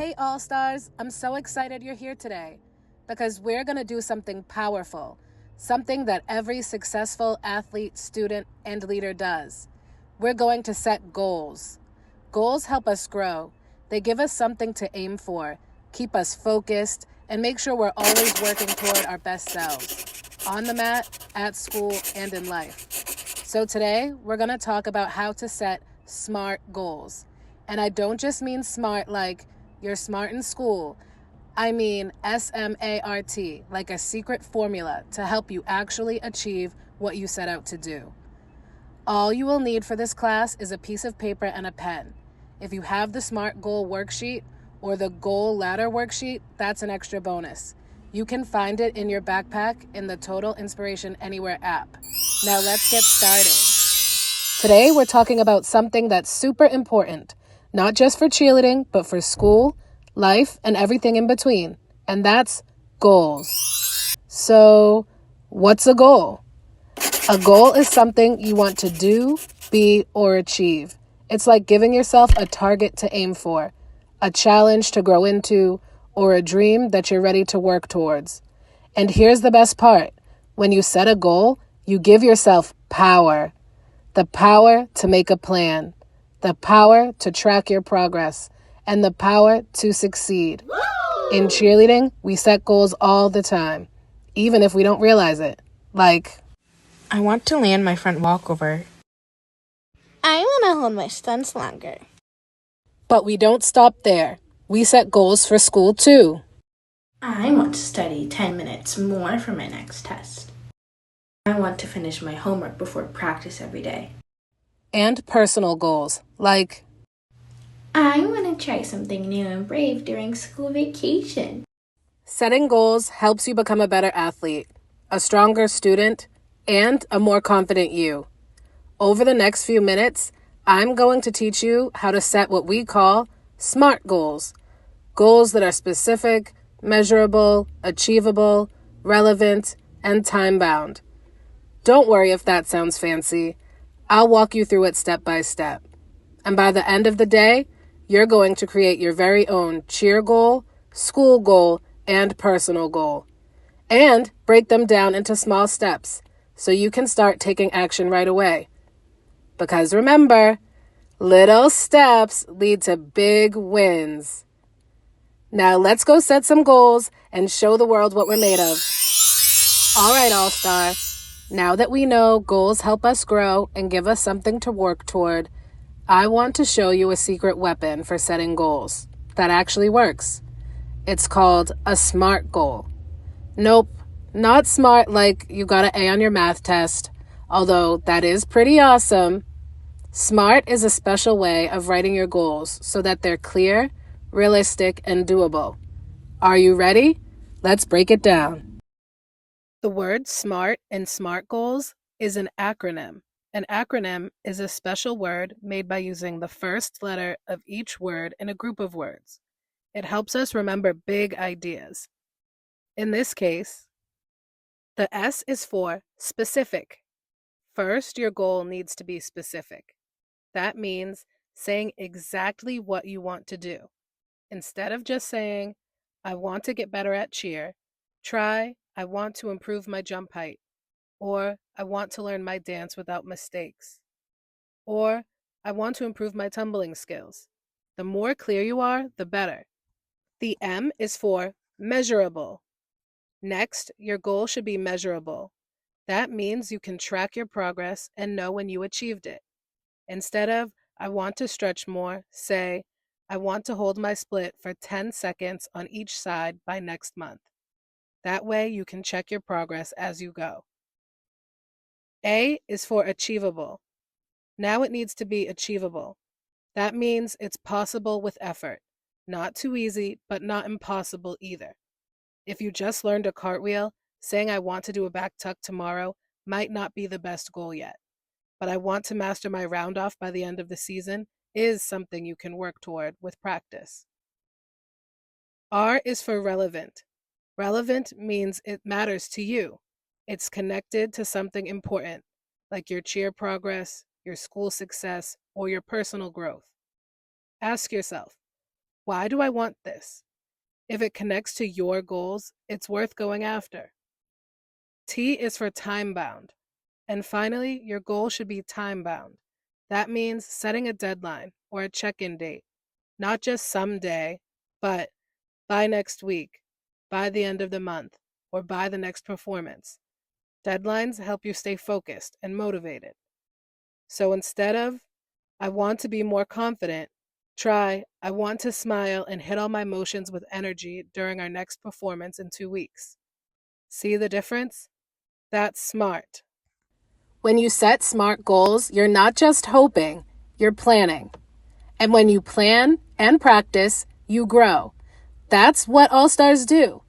Hey All-Stars, I'm so excited you're here today because we're going to do something powerful, something that every successful athlete, student, and leader does. We're going to set goals. Goals help us grow. They give us something to aim for, keep us focused, and make sure we're always working toward our best selves, on the mat, at school, and in life. So today, we're going to talk about how to set SMART goals. And I don't just mean smart like you're smart in school. I mean SMART, like a secret formula to help you actually achieve what you set out to do. All you will need for this class is a piece of paper and a pen. If you have the SMART goal worksheet or the goal ladder worksheet, that's an extra bonus. You can find it in your backpack in the Total Inspiration Anywhere app. Now let's get started. Today we're talking about something that's super important, not just for cheerleading, but for school, life, and everything in between. And that's goals. So, what's a goal? A goal is something you want to do, be, or achieve. It's like giving yourself a target to aim for, a challenge to grow into, or a dream that you're ready to work towards. And here's the best part. When you set a goal, you give yourself power. The power to make a plan, the power to track your progress, and the power to succeed. In cheerleading, we set goals all the time, even if we don't realize it. Like, I want to land my front walkover. I want to hold my stunts longer. But we don't stop there. We set goals for school too. I want to study 10 minutes more for my next test. I want to finish my homework before practice every day. And personal goals, like, I want to try something new and brave during school vacation. setting goals helps you become a better athlete, a stronger student, and a more confident you. Over the next few minutes, I'm going to teach you how to set what we call SMART goals. Goals that are specific, measurable, achievable, relevant, and time-bound. Don't worry if that sounds fancy. I'll walk you through it step by step. And by the end of the day, you're going to create your very own cheer goal, school goal, and personal goal. And break them down into small steps so you can start taking action right away. Because remember, little steps lead to big wins. Now let's go set some goals and show the world what we're made of. All right, All-Star. Now that we know goals help us grow and give us something to work toward, I want to show you a secret weapon for setting goals that actually works. It's called a SMART goal. Nope, not smart like you got an A on your math test, although that is pretty awesome. SMART is a special way of writing your goals so that they're clear, realistic, and doable. Are you ready? Let's break it down. The word SMART in SMART goals is an acronym. An acronym is a special word made by using the first letter of each word in a group of words. It helps us remember big ideas. In this case, the S is for specific. First, your goal needs to be specific. That means saying exactly what you want to do. Instead of just saying, I want to get better at cheer, try, I want to improve my jump height, or I want to learn my dance without mistakes, or I want to improve my tumbling skills. The more clear you are, the better. The M is for measurable. Next, your goal should be measurable. That means you can track your progress and know when you achieved it. Instead of, I want to stretch more, say, I want to hold my split for 10 seconds on each side by next month. That way you can check your progress as you go. A is for achievable. Now it needs to be achievable. That means it's possible with effort. Not too easy, but not impossible either. If you just learned a cartwheel, saying I want to do a back tuck tomorrow might not be the best goal yet. But I want to master my round off by the end of the season is something you can work toward with practice. R is for relevant. Relevant means it matters to you. It's connected to something important, like your cheer progress, your school success, or your personal growth. Ask yourself, Why do I want this? If it connects to your goals, it's worth going after. T is for time bound. And finally, your goal should be time bound. That means setting a deadline or a check-in date, not just someday, but by next week, by the end of the month, or by the next performance. Deadlines help you stay focused and motivated. So instead of, I want to be more confident, try, I want to smile and hit all my motions with energy during our next performance in 2 weeks. See the difference? That's smart. When you set SMART goals, you're not just hoping, you're planning. And when you plan and practice, you grow. That's what all-stars do.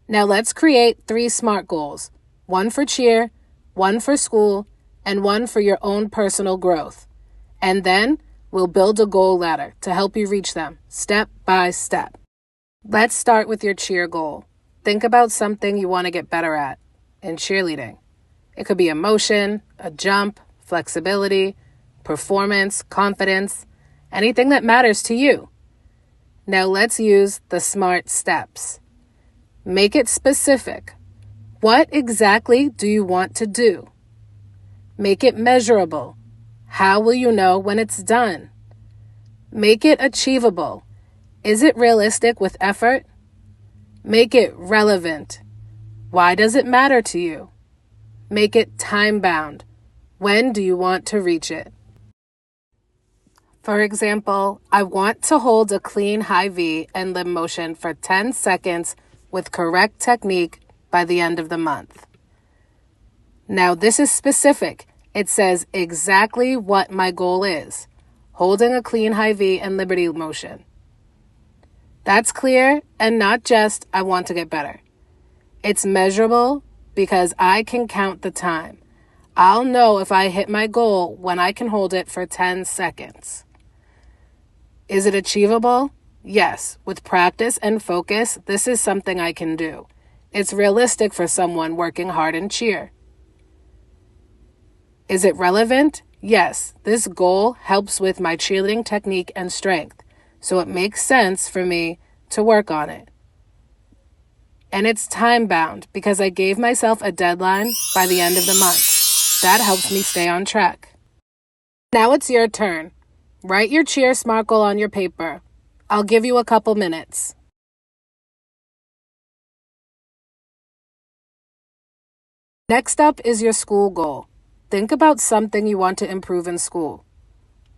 Now let's create 3 SMART goals. 1 for cheer, 1 for school, and 1 for your own personal growth. And then we'll build a goal ladder to help you reach them step by step. Let's start with your cheer goal. Think about something you want to get better at in cheerleading. It could be a motion, a jump, flexibility, performance, confidence, anything that matters to you. Now let's use the SMART steps. Make it specific. What exactly do you want to do? Make it measurable. How will you know when it's done? Make it achievable. Is it realistic with effort? Make it relevant. Why does it matter to you? Make it time-bound. When do you want to reach it? For example, I want to hold a clean high V and limb motion for 10 seconds with correct technique by the end of the month. Now this is specific. It says exactly what my goal is. Holding a clean high V and liberty motion. That's clear and not just, I want to get better. It's measurable because I can count the time. I'll know if I hit my goal when I can hold it for 10 seconds. Is it achievable? Yes. With practice and focus, this is something I can do. It's realistic for someone working hard in cheer. Is it relevant? Yes. This goal helps with my cheerleading technique and strength, so it makes sense for me to work on it. And it's time-bound because I gave myself a deadline by the end of the month. That helps me stay on track. Now it's your turn. Write your cheer SMART goal on your paper. I'll give you a couple minutes. Next up is your school goal. Think about something you want to improve in school.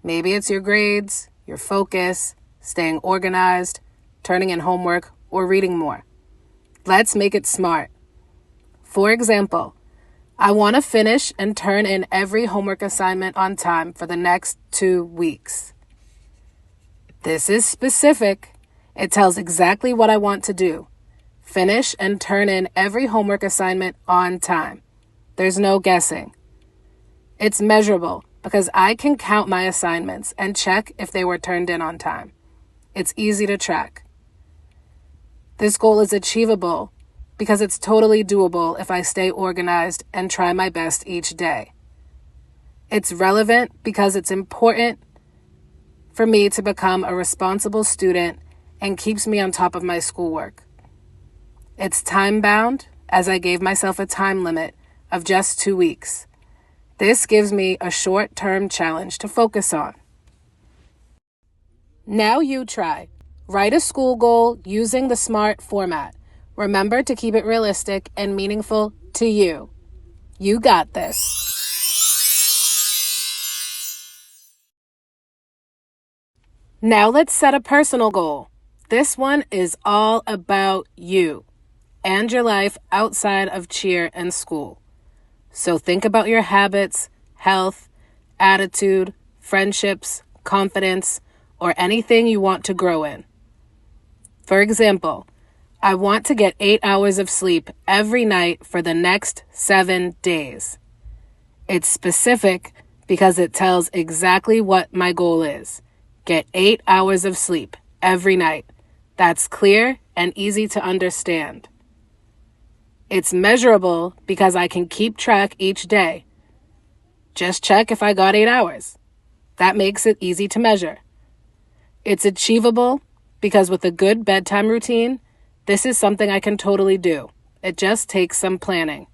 Maybe it's your grades, your focus, staying organized, turning in homework, or reading more. Let's make it SMART. For example, I want to finish and turn in every homework assignment on time for the next 2 weeks. This is specific. It tells exactly what I want to do. Finish and turn in every homework assignment on time. There's no guessing. It's measurable because I can count my assignments and check if they were turned in on time. It's easy to track. This goal is achievable because it's totally doable if I stay organized and try my best each day. It's relevant because it's important for me to become a responsible student and keeps me on top of my schoolwork. It's time-bound as I gave myself a time limit of just 2 weeks. This gives me a short-term challenge to focus on. Now you try. Write a school goal using the SMART format. Remember to keep it realistic and meaningful to you. You got this. Now let's set a personal goal. This one is all about you and your life outside of cheer and school. So think about your habits, health, attitude, friendships, confidence, or anything you want to grow in. For example, I want to get 8 hours of sleep every night for the next 7 days. It's specific because it tells exactly what my goal is. Get 8 hours of sleep every night. That's clear and easy to understand. It's measurable because I can keep track each day. Just check if I got 8 hours. That makes it easy to measure. It's achievable because with a good bedtime routine, this is something I can totally do. It just takes some planning.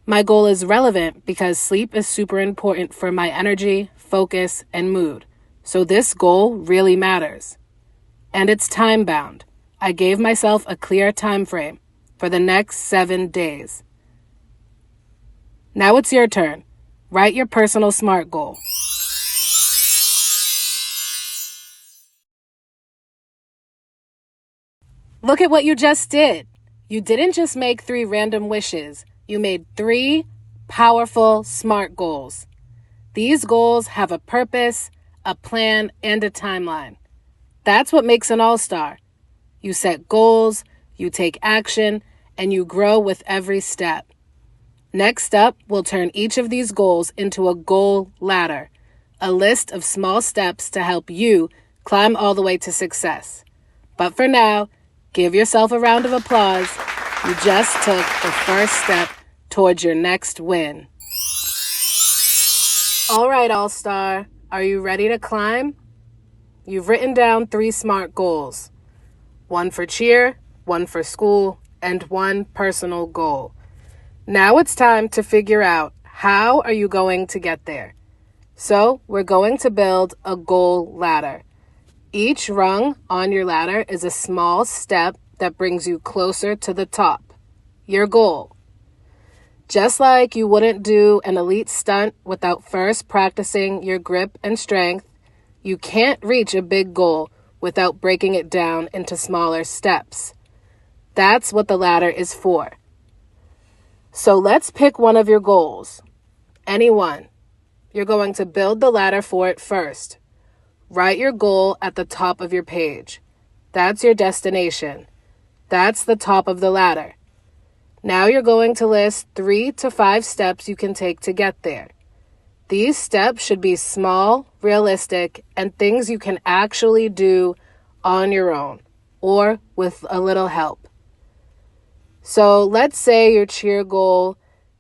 My goal is relevant because sleep is super important for my energy, focus, and mood. So this goal really matters. And it's time-bound. I gave myself a clear time frame for the next 7 days. Now it's your turn. Write your personal SMART goal. Look at what you just did. You didn't just make 3 random wishes. You made 3 powerful SMART goals. These goals have a purpose, a plan, and a timeline. That's what makes an all-star. You set goals, you take action, and you grow with every step. Next up, we'll turn each of these goals into a goal ladder, a list of small steps to help you climb all the way to success. But for now, give yourself a round of applause. You just took the first step towards your next win. All right, All-Star, are you ready to climb? You've written down 3 SMART goals. 1 for cheer, 1 for school, and 1 personal goal. Now it's time to figure out how are you going to get there. So we're going to build a goal ladder. Each rung on your ladder is a small step that brings you closer to the top, your goal. Just like you wouldn't do an elite stunt without first practicing your grip and strength, you can't reach a big goal without breaking it down into smaller steps. That's what the ladder is for. So let's pick one of your goals. Any one. You're going to build the ladder for it first. Write your goal at the top of your page. That's your destination. That's the top of the ladder. Now you're going to list 3 to 5 steps you can take to get there. These steps should be small, realistic, and things you can actually do on your own or with a little help. So let's say your cheer goal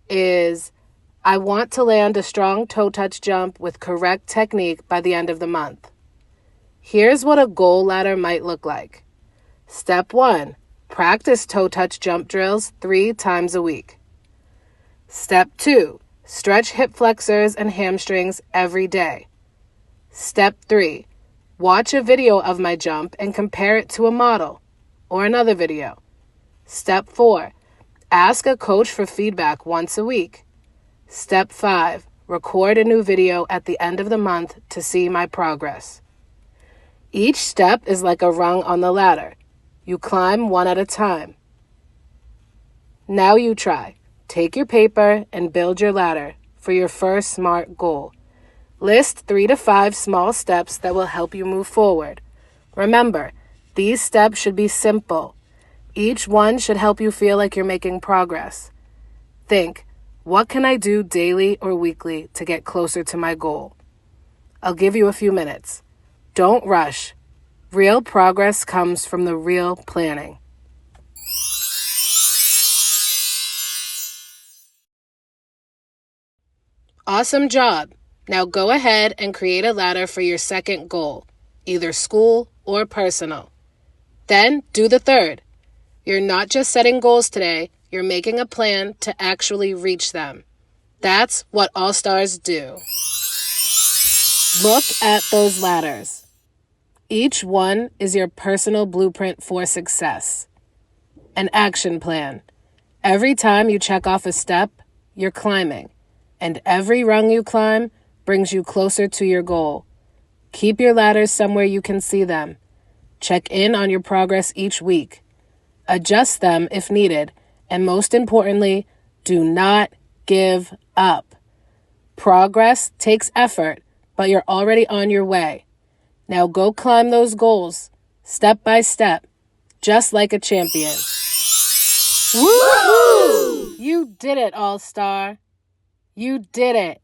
is, I want to land a strong toe touch jump with correct technique by the end of the month. Here's what a goal ladder might look like. Step 1, practice toe touch jump drills 3 times a week. Step 2, stretch hip flexors and hamstrings every day. Step 3, watch a video of my jump and compare it to a model or another video. Step 4, ask a coach for feedback once a week. Step 5, record a new video at the end of the month to see my progress. Each step is like a rung on the ladder. You climb one at a time. Now you try. Take your paper and build your ladder for your first SMART goal. List 3 to 5 small steps that will help you move forward. Remember, these steps should be simple. Each one should help you feel like you're making progress. Think, what can I do daily or weekly to get closer to my goal? I'll give you a few minutes. Don't rush. Real progress comes from the real planning. Awesome job. Now go ahead and create a ladder for your second goal, either school or personal. Then do the third. You're not just setting goals today, you're making a plan to actually reach them. That's what all-stars do. Look at those ladders. Each one is your personal blueprint for success. An action plan. Every time you check off a step, you're climbing. And every rung you climb brings you closer to your goal. Keep your ladders somewhere you can see them. Check in on your progress each week. Adjust them if needed. And most importantly, do not give up. Progress takes effort, but you're already on your way. Now go climb those goals, step by step, just like a champion. Woohoo! You did it, All-Star. You did it.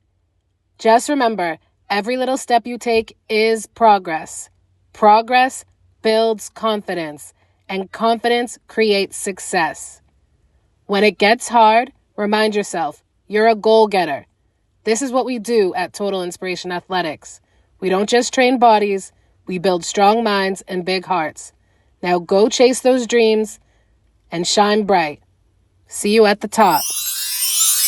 Just remember, every little step you take is progress. Progress builds confidence, and confidence creates success. When it gets hard, remind yourself, you're a goal-getter. This is what we do at Total Inspiration Athletics. We don't just train bodies, We build strong minds and big hearts. Now go chase those dreams and shine bright. See you at the top.